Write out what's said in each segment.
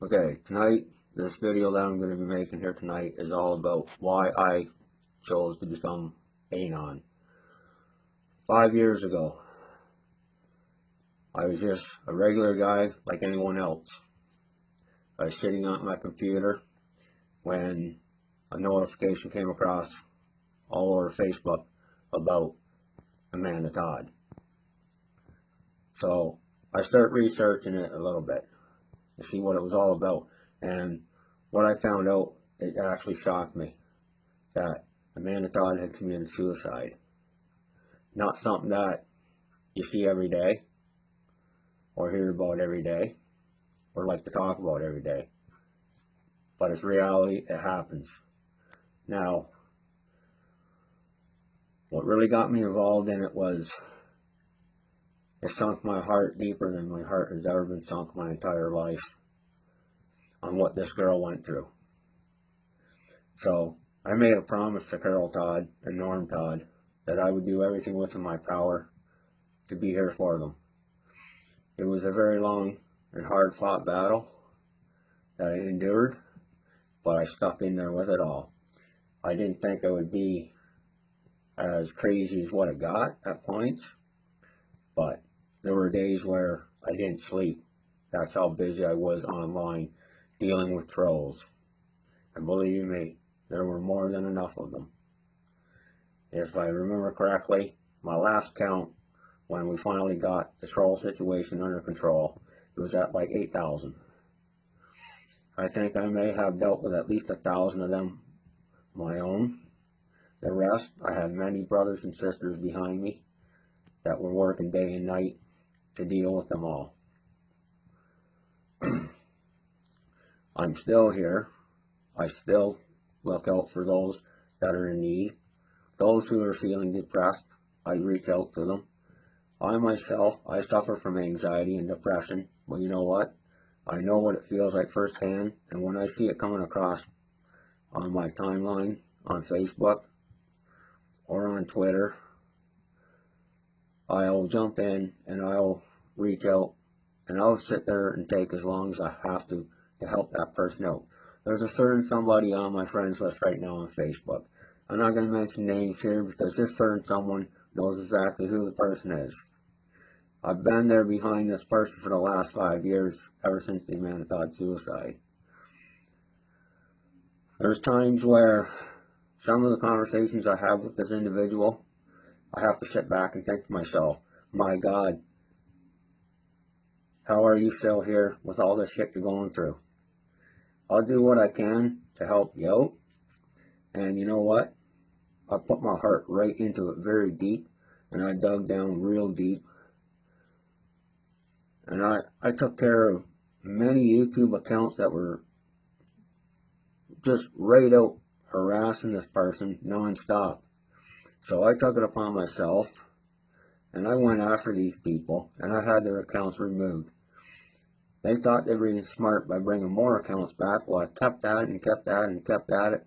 Okay, tonight, this video that I'm going to be making here tonight is all about why I chose to become Anon. 5 years ago, I was just a regular guy like anyone else. I was sitting on my computer when a notification came across all over Facebook about Amanda Todd. So I started researching it a little bit to see what it was all about. And what I found out, it actually shocked me that Amanda Todd had committed suicide. Not something that you see every day, or hear about every day, or like to talk about every day. But it's reality, it happens. Now, what really got me involved in it was, it sunk my heart deeper than my heart has ever been sunk my entire life on what this girl went through. So, I made a promise to Carol Todd and Norm Todd that I would do everything within my power to be here for them. It was a very long and hard fought battle that I endured, but I stuck in there with it all. I didn't think it would be as crazy as what it got at points, but there were days where I didn't sleep. That's how busy I was online dealing with trolls. And believe me, there were more than enough of them. If I remember correctly, my last count, when we finally got the troll situation under control, it was at like 8,000. I think I may have dealt with at least 1,000 of them my own. The rest, I had many brothers and sisters behind me that were working day and night to deal with them all. I'm still here. I still look out for those that are in need. Those who are feeling depressed, I reach out to them. I myself, I suffer from anxiety and depression, but you know what? I know what it feels like firsthand, and when I see it coming across on my timeline, on Facebook, or on Twitter, I'll jump in and I'll reach out, and I'll sit there and take as long as I have to help that person out. There's a certain somebody on my friends list right now on Facebook. I'm not going to mention names here because this certain someone knows exactly who the person is. I've been there behind this person for the last 5 years, ever since the Amanda Todd suicide. There's times where some of the conversations I have with this individual, I have to sit back and think to myself, my God, how are you still here with all this shit you're going through? I'll do what I can to help you out. And you know what? I put my heart right into it very deep, and I dug down real deep. And I took care of many YouTube accounts that were just right out harassing this person non-stop. So I took it upon myself, and I went after these people, and I had their accounts removed. They thought they were being smart by bringing more accounts back. Well, I kept at it and kept at it and kept at it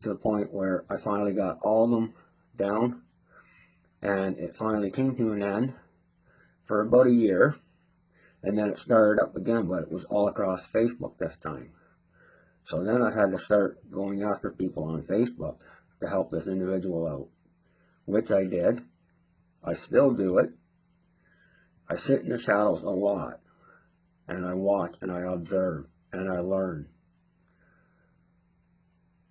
to the point where I finally got all of them down, and it finally came to an end for about a year, and then it started up again, but it was all across Facebook this time. So then I had to start going after people on Facebook to help this individual out, which I did. I still do it. I sit in the shadows a lot, and I watch and I observe and I learn.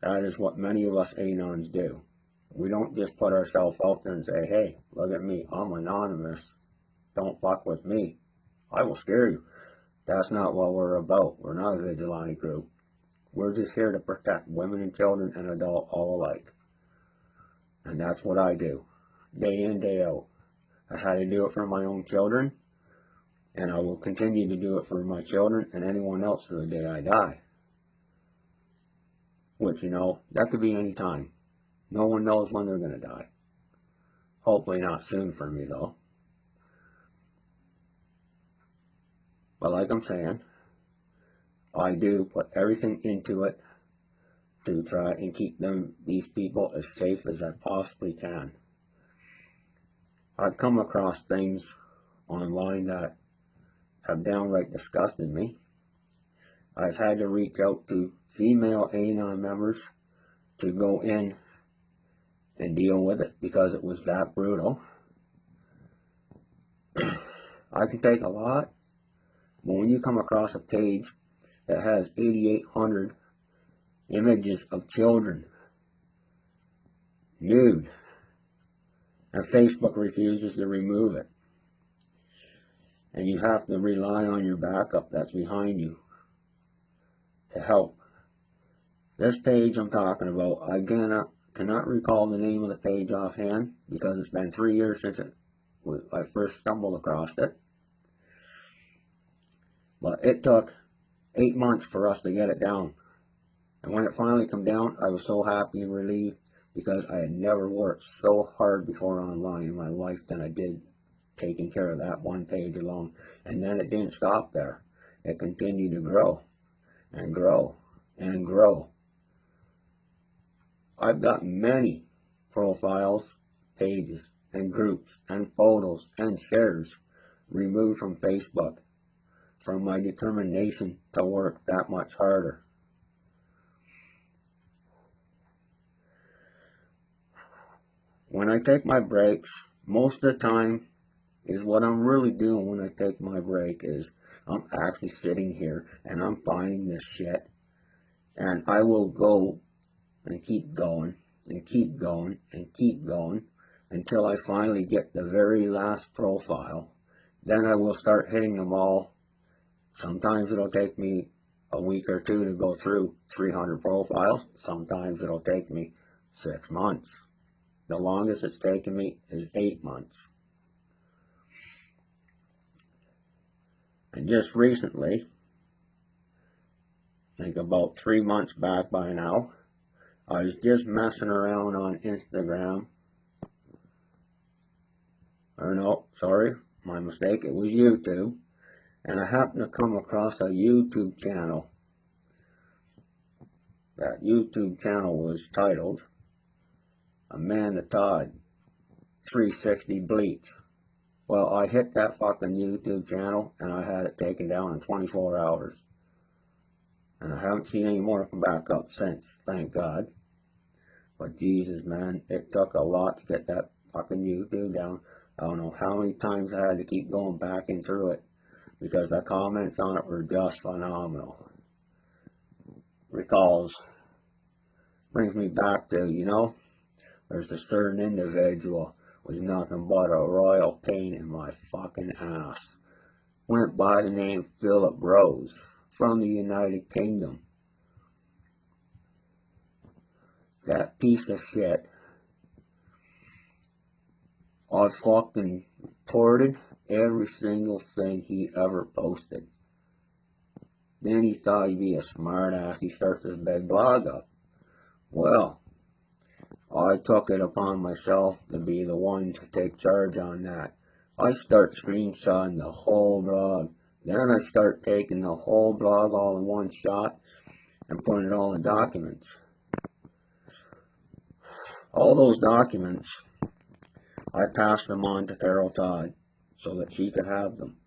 That is what many of us Anons do. We don't just put ourselves out there and say, hey, look at me, I'm anonymous, don't fuck with me, I will scare you. That's not what we're about. We're not a vigilante group. We're just here to protect women and children and adults all alike. And that's what I do, day in, day out. I had to do it for my own children, and I will continue to do it for my children and anyone else to the day I die. Which, you know, that could be any time. No one knows when they're going to die. Hopefully not soon for me, though. But like I'm saying, I do put everything into it to try and keep these people as safe as I possibly can. I've come across things online that have downright disgusted me. I've had to reach out to female Anon members to go in and deal with it because it was that brutal. I can take a lot, but when you come across a page that has 8,800 images of children nude, and Facebook refuses to remove it, and you have to rely on your backup that's behind you to help. This page I'm talking about, I cannot recall the name of the page offhand because it's been 3 years since I first stumbled across it. But it took 8 months for us to get it down. And when it finally came down, I was so happy and relieved because I had never worked so hard before online in my life than I did taking care of that one page alone. And then it didn't stop there. It continued to grow and grow and grow. I've got many profiles, pages, and groups, and photos, and shares removed from Facebook from my determination to work that much harder. When I take my breaks, most of the time is what I'm really doing when I take my break is I'm actually sitting here and I'm finding this shit, and I will go and keep going and keep going and keep going until I finally get the very last profile. Then I will start hitting them all. Sometimes it'll take me a week or two to go through 300 profiles. Sometimes it'll take me 6 months. The longest it's taken me is 8 months. And just recently, I think about 3 months back by now, I was just messing around on Instagram. Or no, sorry, my mistake, it was YouTube. And I happened to come across a YouTube channel. That YouTube channel was titled Amanda Todd 360 Bleach. Well, I hit that fucking YouTube channel and I had it taken down in 24 hours. And I haven't seen any more come back up since, thank God. But Jesus, man, it took a lot to get that fucking YouTube down. I don't know how many times I had to keep going back in through it because the comments on it were just phenomenal. Recalls. Brings me back to, there's a certain individual with nothing but a royal pain in my fucking ass. Went by the name Philip Rose from the United Kingdom. That piece of shit. I fucking reported every single thing he ever posted. Then he thought he'd be a smart ass. He starts his big blog up. Well, I took it upon myself to be the one to take charge on that. I start screenshotting the whole blog. Then I start taking the whole blog all in one shot and putting it all in documents. All those documents, I passed them on to Carol Todd so that she could have them.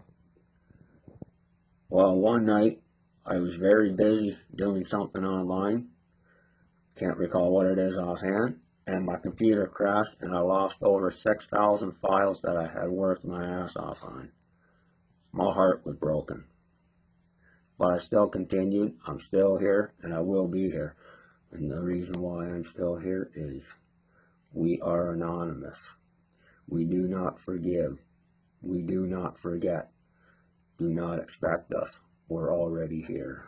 Well, one night, I was very busy doing something online. Can't recall what it is offhand. And my computer crashed and I lost over 6,000 files that I had worked my ass off on. My heart was broken. But I still continued. I'm still here and I will be here. And the reason why I'm still here is we are anonymous. We do not forgive. We do not forget. Do not expect us. We're already here.